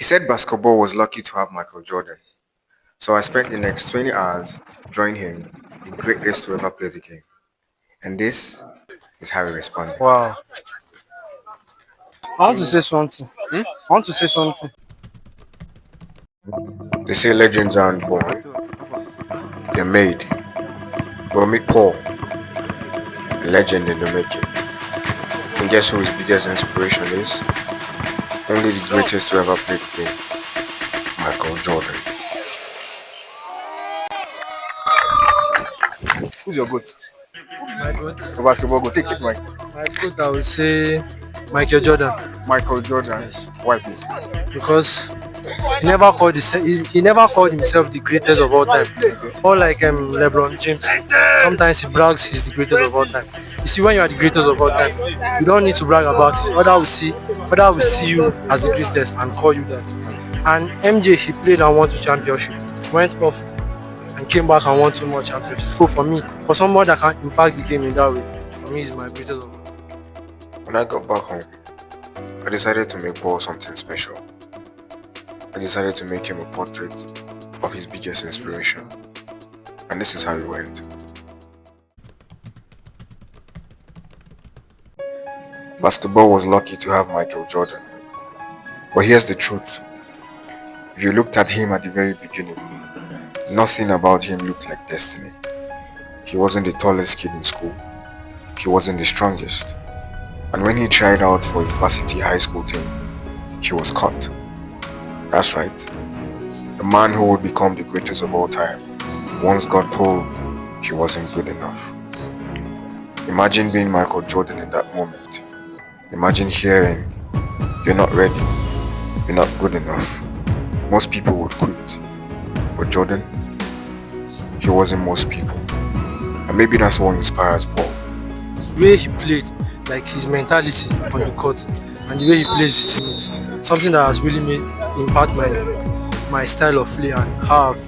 He said basketball was lucky to have Michael Jordan. So I spent the next 20 hours drawing him the greatest to ever play the game. And this is how he responded. Wow. I want to say something. I want to say something. They say legends aren't born, they're made. Well, meet Paul, a legend in the making. And guess who his biggest inspiration is? Only the greatest to ever play the game, Michael Jordan. Who's your goat? My God. For basketball goat, take Mike. My God, I would say Michael Jordan. Michael Jordan. Yes. Why please? Because he never called himself the greatest of all time. Unlike LeBron James, sometimes he brags he's the greatest of all time. You see, when you are the greatest of all time, you don't need to brag about it. Other will see you as the greatest and call you that. And MJ, he played and won two championship, went off and came back and won two more championships. So for me, for someone that can impact the game in that way, for me, he's my greatest of all. When I got back home, I decided to make Paul something special. I decided to make him a portrait of his biggest inspiration. And this is how it went. Basketball was lucky to have Michael Jordan. But here's the truth. If you looked at him at the very beginning, nothing about him looked like destiny. He wasn't the tallest kid in school. He wasn't the strongest. And when he tried out for his varsity high school team, he was cut. That's right. The man who would become the greatest of all time once got told he wasn't good enough. Imagine being Michael Jordan in that moment. Imagine hearing, "You're not ready. You're not good enough." Most people would quit. But Jordan, he wasn't most people. And maybe that's what inspires Paul. The way he played, like his mentality on the court, and the way he plays with teammates, something that has really made impact my style of play and how I've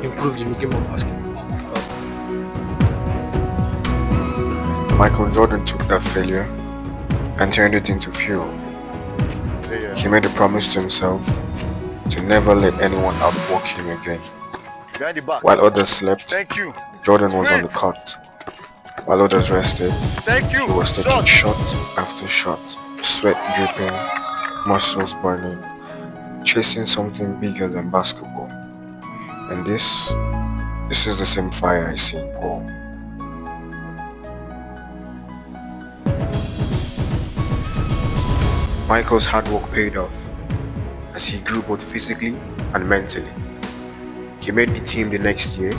improved in the game of basketball. Michael Jordan took that failure and turned it into fuel. He made a promise to himself to never let anyone outwork him again. While others slept, Jordan was on the court. While others rested, he was taking shot after shot, sweat dripping, muscles burning, chasing something bigger than basketball. And this is the same fire I see in Paul. Michael's hard work paid off as he grew both physically and mentally. He made the team the next year,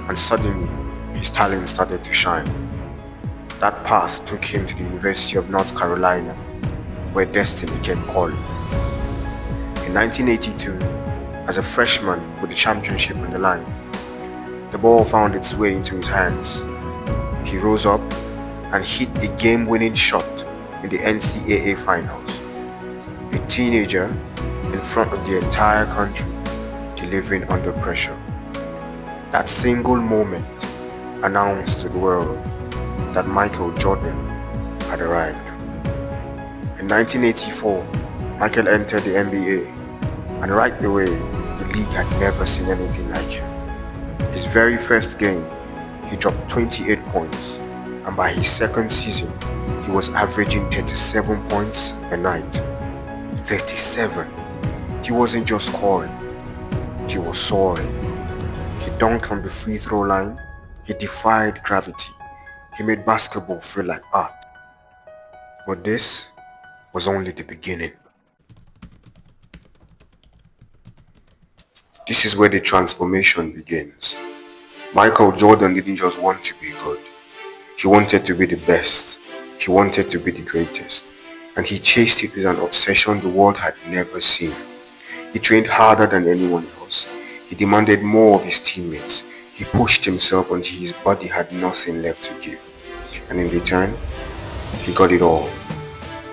and suddenly his talent started to shine. That path took him to the University of North Carolina, where destiny kept calling. In 1982, as a freshman with the championship on the line, the ball found its way into his hands. He rose up and hit the game-winning shot in the NCAA finals. A teenager in front of the entire country, delivering under pressure. That single moment announced to the world that Michael Jordan had arrived. In 1984, Michael entered the NBA, and right away, the league had never seen anything like him. His very first game, he dropped 28 points, and by his second season, he was averaging 37 points a night. 37. He wasn't just scoring, he was soaring. He dunked from the free throw line, he defied gravity, he made basketball feel like art. But this was only the beginning. This is where the transformation begins. Michael Jordan didn't just want to be good. He wanted to be the best. He wanted to be the greatest. And he chased it with an obsession the world had never seen. He trained harder than anyone else. He demanded more of his teammates. He pushed himself until his body had nothing left to give. And in return, he got it all.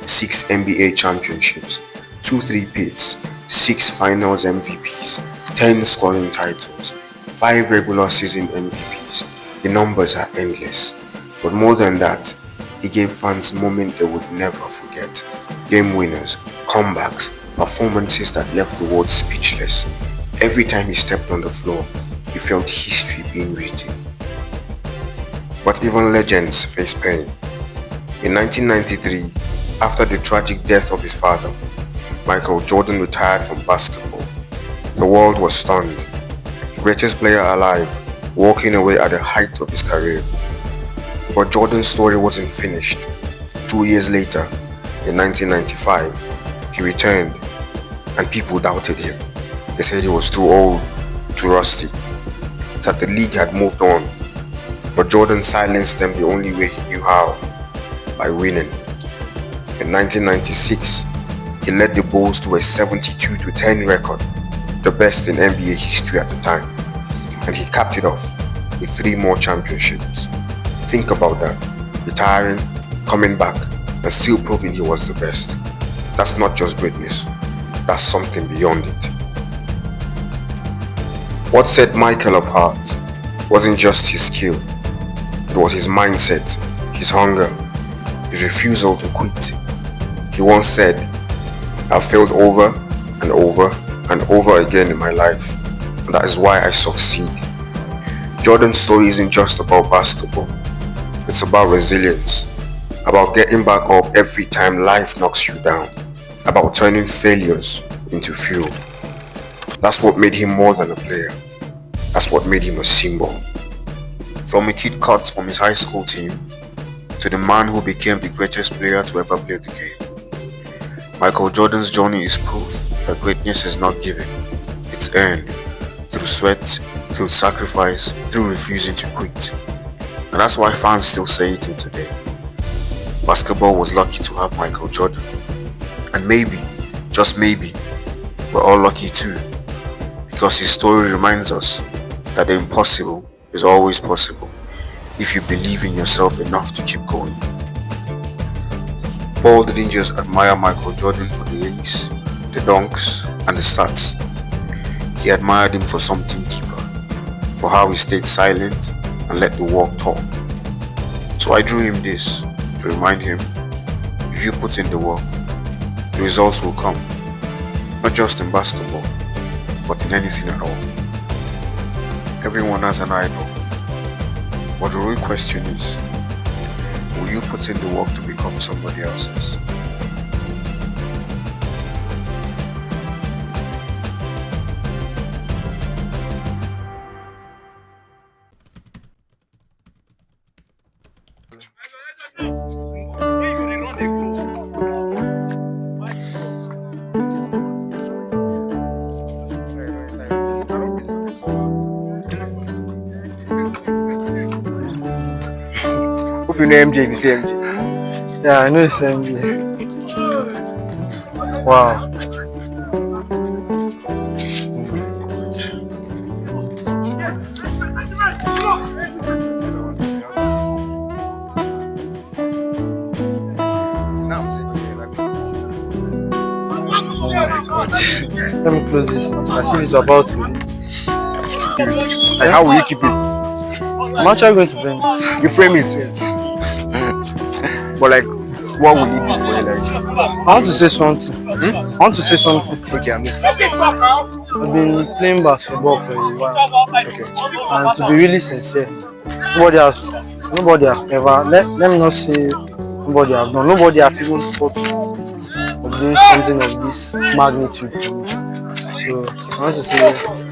6 NBA championships, 2 three-peats, 6 finals MVPs, 10 scoring titles, 5 regular season MVPs. The numbers are endless. But more than that, he gave fans moments they would never forget. Game winners, comebacks, Performances that left the world speechless. Every time he stepped on the floor, he felt history being written. But even legends face pain. In 1993, after the tragic death of his father, Michael Jordan retired from basketball. The world was stunned. The greatest player alive, walking away at the height of his career. But Jordan's story wasn't finished. 2 years later, in 1995, he returned, and people doubted him. They said he was too old, too rusty, that the league had moved on. But Jordan silenced them the only way he knew how, by winning. In 1996, he led the Bulls to a 72-10 record, the best in NBA history at the time, and he capped it off with 3 more championships. Think about that, retiring, coming back, and still proving he was the best. That's not just greatness, that's something beyond it. What set Michael apart wasn't just his skill, it was his mindset, his hunger, his refusal to quit. He once said, "I've failed over and over and over again in my life, and that is why I succeed." Jordan's story isn't just about basketball, it's about resilience, about getting back up every time life knocks you down, about turning failures into fuel. That's what made him more than a player. That's what made him a symbol. From a kid cut from his high school team to the man who became the greatest player to ever play the game, Michael Jordan's journey is proof that greatness is not given, it's earned through sweat, through sacrifice, through refusing to quit. And that's why fans still say it till today. Basketball was lucky to have Michael Jordan. And maybe, just maybe, we're all lucky too, because his story reminds us that the impossible is always possible if you believe in yourself enough to keep going. Paul didn't just admire Michael Jordan for the rings, the dunks, and the stats. He admired him for something deeper, for how he stayed silent and let the world talk. So I drew him this to remind him, if you put in the work, the results will come. Not just in basketball, but in anything at all. Everyone has an idol, but the real question is, will you put in the work to become somebody else's? Hope you know MJ, the same MJ. Yeah, I know it's NBA. Wow. Let me close this. It's as if it's about to release. Like, how will you keep it? I'm actually going to bend it. You frame it, yes. But like, what will it be for you? Like, I want to say something. I want to say something. okay, I'm listening. I've been playing basketball for a while. Okay. And to be really sincere, nobody has ever, let me not say nobody has done, nobody has even thought of doing something of this magnitude for me. So I want to say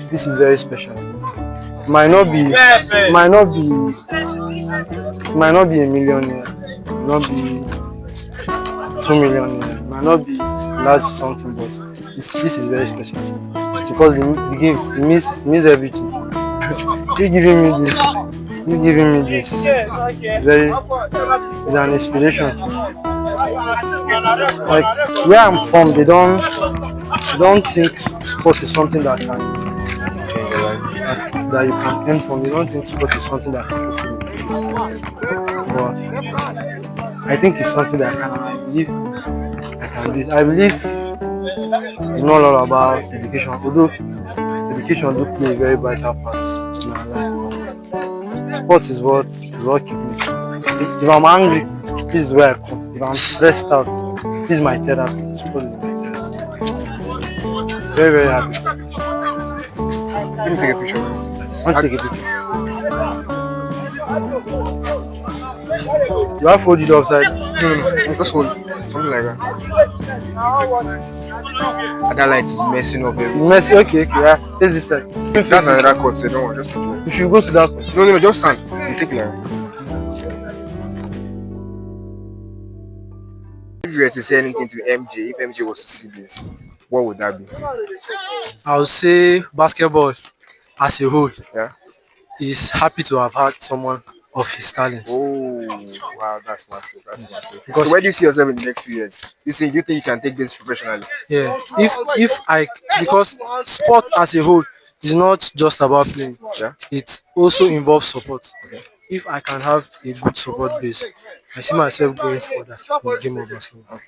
this is very special. It might not be a millionaire, it might not be 2 million, it might not be large something, but this is very special because the game it means everything. You giving me this is an inspiration to me. Like where I'm from, they don't think sport is something that can that you can earn from. They don't think sport is something that can go through. But I think it's something that I believe I can do. I believe it's not all about education, although education do play a very vital part in our life. Sport is what keeps me calm. If I'm angry, this is where I come. If I'm stressed out, this is my therapy. Sport is my therapy. Very, very happy. Let me take a picture. Let's take a picture. You have folded upside. No, just hold something like that. And that light is messing up It's everything. messy. Okay, okay, yeah. Face this side. Face That's this another side. cut, so don't worry, just take it. You should go to that one. No, just stand. You take it like that. If you were to say anything to MJ, if MJ was to see this, what would that be? I would say basketball as a whole Yeah. is happy to have had someone of his talents. Oh, wow, that's massive. That's massive. So Because where do you see yourself in the next few years? You think you can take this professionally? yeah, if I because sport as a whole is not just about playing. Yeah. It also involves support. If I can have a good support base, I see myself going further in the game of basketball.